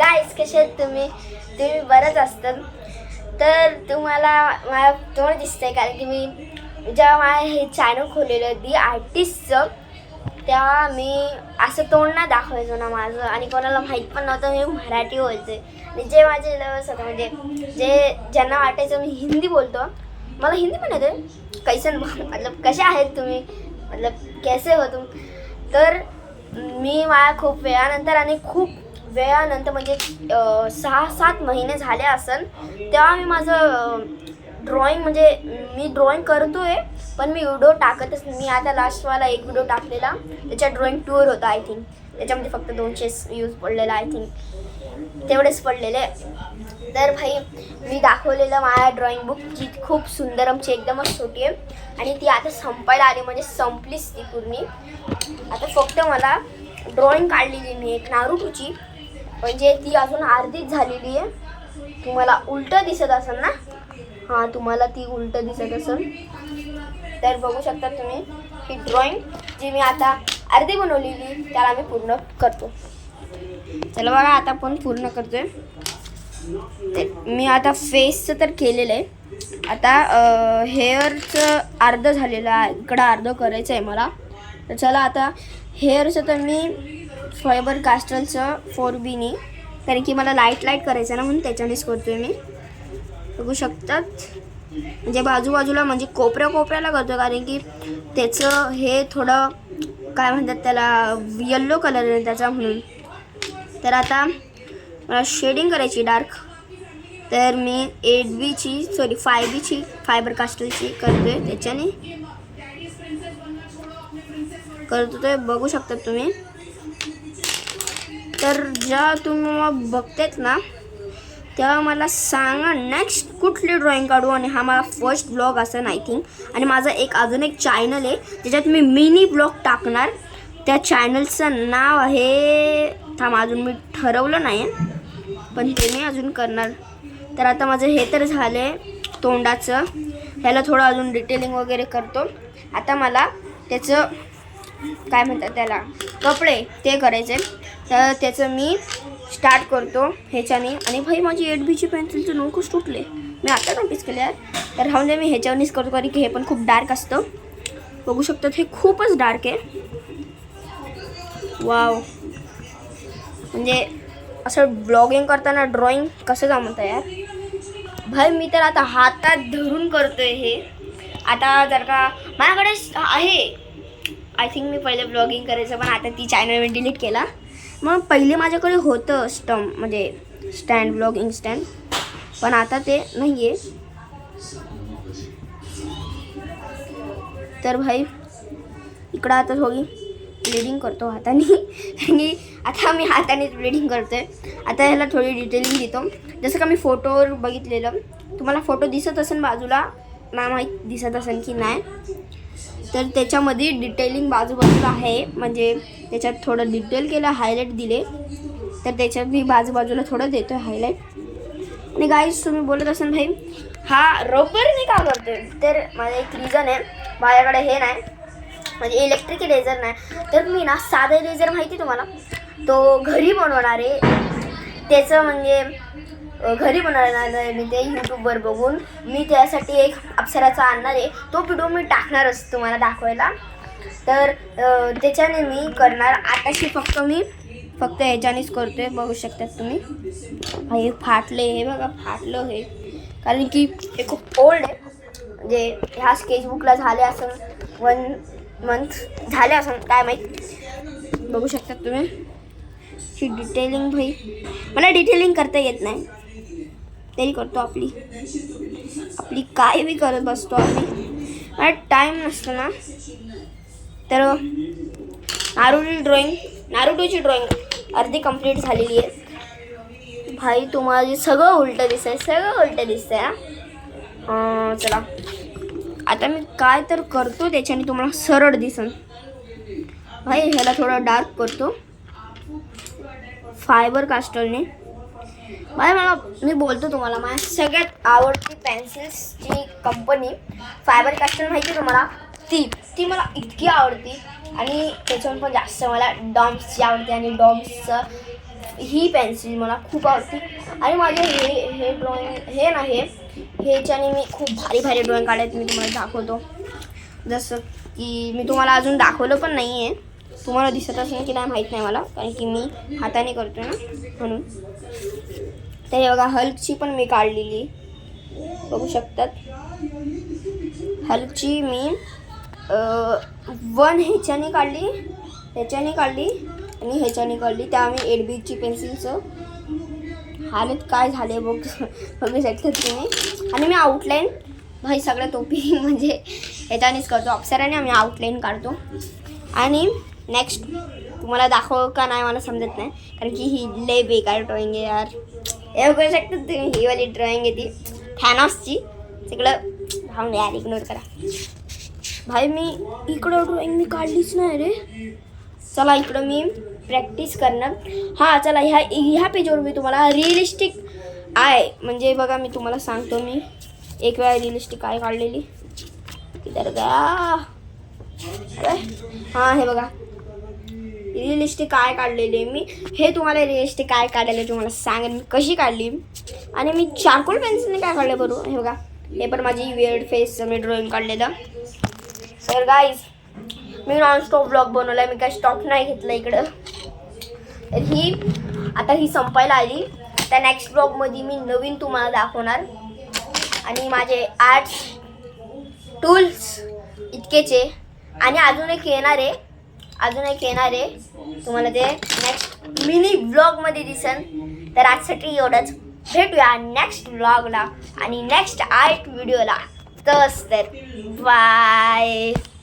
गाईस कसे आहेत तुम्ही बरंच असतात. तर तुम्हाला दिसतंय कारण की मी जेव्हा माझं हे चॅनल खोललेलं दी आर्टिस्टचं, तेव्हा मी असं तोंड नाही दाखवायचो ना माझं, आणि कोणाला माहीत पण नव्हतं मी मराठी बोलते. आणि जे माझे लव्हर्स होतं म्हणजे ज्यांना वाटायचं मी हिंदी बोलतो, मला हिंदी पण येते. कैसन मतलब कसे आहेत तुम्ही, मतलब कैसे हो तुम. तर मी माझ्या खूप वेळानंतर म्हणजे 6-7 महिने झाले असेल, तेव्हा मी माझं ड्रॉइंग म्हणजे मी ड्रॉइंग करतो आहे, पण मी व्हिडिओ टाकतच नाही. मी आता लास्टवाला एक व्हिडिओ टाकलेला, त्याच्या ड्रॉइंग टूर होता आय थिंक. त्याच्यामध्ये फक्त 200 व्ह्यूज पडलेला आय थिंक, तेवढेच पडलेले. तर भाई मी दाखवलेलं माझ्या ड्रॉइंग बुक जी खूप सुंदर आमची एकदमच छोटी आहे, आणि ती आता संपायला आली, म्हणजे संपलीच ती पूर्ण. आता फक्त मला ड्रॉइंग काढलेली मी एक नारुटोची, म्हणजे ती अजून अर्धीच झालेली आहे. तुम्हाला उलटं दिसत असेल ना, हां तुम्हाला ती उलटं दिसत असेल, तर बघू शकता तुम्ही ही ड्रॉइंग जी मी आता अर्धी बनवलेली त्याला मी पूर्ण करतो. चला बघा, आता आपण पूर्ण करतोय. मी आता फेसचं तर केलेलं आहे, आता हेअरचं अर्धं झालेलं आहे, इकडं अर्धं करायचं आहे मला. तर चला आता हेअरचं तर मी फायबर कास्टलचं 4B कारण की मला लाईट करायचं ना, म्हणून त्याच्यानेच करतोय मी. बघू शकतात, म्हणजे बाजूबाजूला म्हणजे कोपऱ्याला करतो, कारण की त्याचं हे थोडं काय म्हणतात त्याला, येल्लो कलर आहे त्याचा, म्हणून. तर आता मला शेडिंग करायची डार्क, तर मी 5B फायबर कास्टलची करतोय, त्याच्याने करतो ते बघू शकता तुम्ही. तर जेव्हा तुम्ही बघतेत ना, तेव्हा मला सांगा नेक्स्ट कुठली ड्रॉइंग काढू. आणि हा माझा फर्स्ट ब्लॉग असेल आय थिंक, आणि माझा अजून एक चॅनल आहे ज्याच्यात मी मिनी ब्लॉग टाकणार. त्या चॅनलचं नाव आहे, अजून मी ठरवलं नाही, पण ते मी अजून करणार. तर आता माझं हे तर झालं आहे तोंडाचं, ह्याला थोडं अजून डिटेलिंग वगैरे करतो. आता मला त्याचं काय म्हणतात त्याला, कपडे ते करायचे. तर त्याचं मी स्टार्ट करतो ह्याच्याने. आणि भाई माझी 8Bची पेन्सिलचे नोकच तुटले, मी आता नोटीस केले यार. तर राहून दे, मी ह्याच्यावरच करतो, कारण की हे पण खूप डार्क असतं. बघू शकतात हे खूपच डार्क आहे. वाव, म्हणजे असं ब्लॉगिंग करताना ड्रॉइंग कसं जमतं यार. भाई मी तर आता हातात धरून करतोय हे. आता जर का माझ्याकडे आहे आय थिंक, मी पहिले ब्लॉगिंग करायचं, पण आता ती चॅनल मी डिलीट केला. मग पहिले माझ्याकडे होतं म्हणजे स्टँड, ब्लॉगिंग स्टँड, पण आता ते नाही आहे. तर भाई इकडं आता थोडी ब्लेडिंग करतो हाताने, आणि आता मी हातानेच ब्लेडिंग करतो आहे. आता ह्याला थोडी डिटेलिंग देतो, जसं का मी फोटोवर बघितलेलं. तुम्हाला फोटो दिसत असेल बाजूला, नाही माहीत दिसत असेल की नाही, तर त्याच्यामध्ये डिटेलिंग बाजूबाजूला आहे, म्हणजे त्याच्यात थोडं डिटेल केलं, हायलाईट दिले, तर त्याच्यात मी बाजूबाजूला थोडं देतो आहे हायलाईट. आणि गाईज तुम्ही बोलत असाल भाई हा रबरने का करतोय, तर माझं एक रिझन आहे. माझ्याकडे हे नाही, म्हणजे इलेक्ट्रिक इरेझर नाही, तर मी ना साधा इरेझर माहिती तुम्हाला, तो घरी बनवणार आहे. त्याचं म्हणजे घरी बनवणार आहे मी, ते यूट्यूबवर बघून. मी त्यासाठी एक अप्सराचा आणणार आहे, तो व्हिडिओ मी टाकणारच तुम्हाला दाखवायला. तर त्याच्याने मी करणार. आताशी फक्त ह्याच्यानेच करतोय, बघू शकतात तुम्ही. हे फाटले, हे बघा फाटलं हे, कारण की हे खूप ओल्ड आहे. म्हणजे ह्या स्केचबुकला झाले असं 1 मंथ झाले असं, काय माहीत. बघू शकतात तुम्ही ही डिटेलिंग. भाई मला डिटेलिंग करता येत नाही, तरी करतो आपली काय बी करत बसतो आम्ही. मला टाईम नसतो ना. तर नारुटोची ड्रॉइंग अर्धी कंप्लीट झालेली आहे. भाई तुम्हाला सगळं उलटं दिसतंय हां. चला आता मी काय तर करतो, त्याच्याने तुम्हाला सरळ दिसन. भाई ह्याला थोडं डार्क करतो फायबर कास्टलने. भाई मी बोलतो तुम्हाला, माझ्या सगळ्यात आवडती पेन्सिल्सची कंपनी फायबर कास्टल माहिती तुम्हाला, ती मला इतकी आवडती. आणि त्याच्याहून पण जास्त मला डॉम्सची आवडते, आणि डॉम्सचं ही पेन्सिल मला खूप आवडते आणि माझे हे ड्रॉइंग हे ना ह्याच्याने मी खूप भारी भारी ड्रॉइंग काढायचे. मी तुम्हाला दाखवतो. जसं की मी तुम्हाला अजून दाखवलं पण नाही आहे. तुम्हाला दिसत असेल की नाही माहीत नाही मला, कारण की मी हाताने करतो ना म्हणून. तर हे बघा हल्कची पण मी काढलेली बघू शकतात. हल्कची मी 1 ह्याच्याने काढली आणि ह्याच्याने काढली. त्या आम्ही 8B पेन्सिलचं हालत काय झाले बघू शकतात तुम्ही. आणि मी आउटलाईन भाई सगळं टोपी म्हणजे ह्याच्यानेच करतो, अप्सराने आम्ही आउटलाईन काढतो. आणि नेक्स्ट तुम्हाला दाखव का नाही मला समजत नाही, कारण की ही लय बेकार ड्रॉइंग आहे यार. हे बघू शकता तुम्ही, ही वाली ड्रॉइंग आहे ती थॅनॉसची. तिकडं थांब यार, इग्नोर करा भाई. मी इकडं ड्रॉइंग मी काढलीच नाही रे. चला इकडं मी प्रॅक्टिस करणार. हां चला, ह्या पेजवर मी तुम्हाला रिअलिस्टिक आय म्हणजे बघा मी तुम्हाला सांगतो. मी एक वेळा रिअलिस्टिक आय काढलेली. इधर गया. हां हे बघा रिअलिस्टिक आय काढलेली मी. हे तुम्हाला रिअलिस्टिक आय काढलेली तुम्हाला सांगेन मी कशी काढली. आणि मी चारकोल पेन्सिलने काय काढलं बरोबर. हे बघा हे पण माझी वियर्ड फेस मी ड्रॉइंग काढलेलं. तर गाईज मी नॉनस्टॉप ब्लॉग बनवला, मी काय स्टॉप नाही घेतलं इकडं. तर ही संपायला आली. त्या नेक्स्ट ब्लॉगमध्ये मी नवीन तुम्हाला दाखवणार. आणि माझे आर्ट्स टूल्स इतकेचे आणि अजून एक येणार आहे तुम्हाला ते नेक्स्ट मिनी ब्लॉगमध्ये दिसेल. तर आजसाठी एवढंच. भेटूया नेक्स्ट ब्लॉगला आणि नेक्स्ट आर्ट व्हिडिओला. तर बाय.